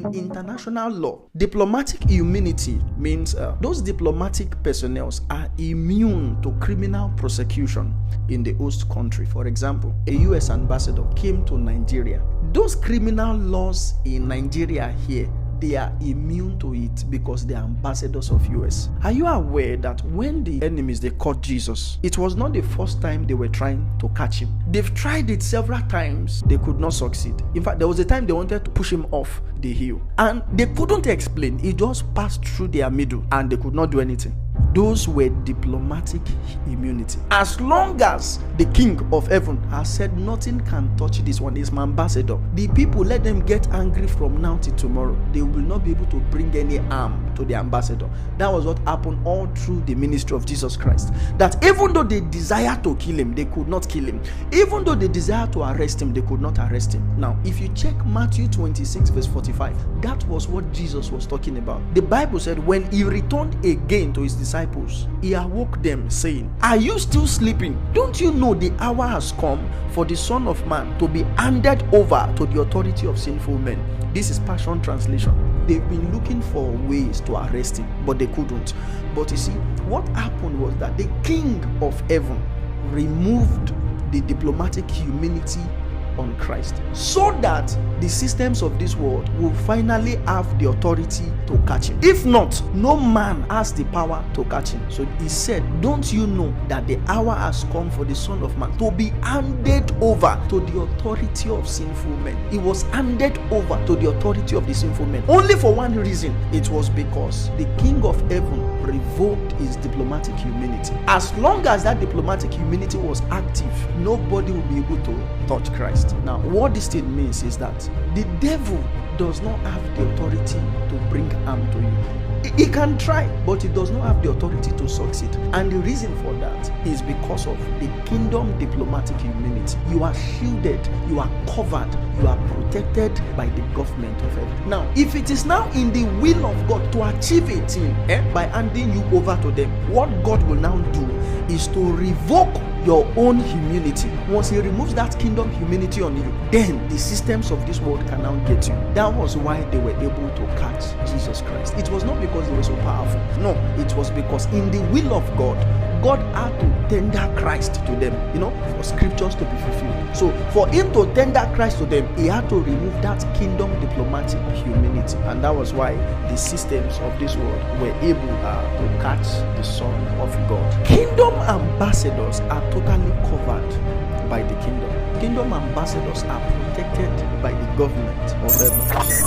in international law, diplomatic immunity means those diplomatic personnel are immune to criminal prosecution in the host country. For example, a U.S. ambassador came to Nigeria. Those criminal laws in Nigeria here, they are immune to it because they are ambassadors of US. Are you aware that when the enemies, they caught Jesus, it was not the first time they were trying to catch him? They've tried it several times. They could not succeed. In fact, there was a time they wanted to push him off the hill and they couldn't explain. It just passed through their middle and they could not do anything. Those were diplomatic immunity. As long as the king of heaven has said nothing can touch this one, is my ambassador, the people, let them get angry from now till tomorrow. They will not be able to bring any harm to the ambassador. That was what happened all through the ministry of Jesus Christ. That even though they desire to kill him, they could not kill him. Even though they desire to arrest him, they could not arrest him. Now, if you check Matthew 26 verse 45, that was what Jesus was talking about. The Bible said when he returned again to his disciples, he awoke them saying, "Are you still sleeping? Don't you know the hour has come for the Son of Man to be handed over to the authority of sinful men?" This is Passion Translation. They've been looking for ways to arrest him, but they couldn't. But you see, what happened was that the King of Heaven removed the diplomatic immunity on Christ, so that the systems of this world will finally have the authority to catch him. If not, no man has the power to catch him. So he said, "Don't you know that the hour has come for the Son of Man to be handed over to the authority of sinful men?" He was handed over to the authority of the sinful men only for one reason. It was because the King of Heaven revoked his diplomatic immunity. As long as that diplomatic immunity was active, nobody will be able to touch Christ. Now, what this thing means is that the devil does not have the authority to bring harm to you. He can try, but he does not have the authority to succeed. And the reason for that is because of the kingdom diplomatic immunity. You are shielded, you are covered, you are protected by the government of heaven. Now, if it is now in the will of God to achieve a thing by handing you over to them, what God will now do is to revoke your own immunity. Once he removes that kingdom immunity on you, then the systems of this world can now get you. That was why they were able to catch Jesus Christ. It was not because they were so powerful. No, it was because in the will of God, God had to tender Christ to them, for scriptures to be fulfilled. So for him to tender Christ to them, he had to remove that kingdom diplomatic immunity. And that was why the systems of this world were able to catch the Son of God. Kingdom ambassadors are totally covered by the kingdom. Kingdom ambassadors are protected by the government of heaven.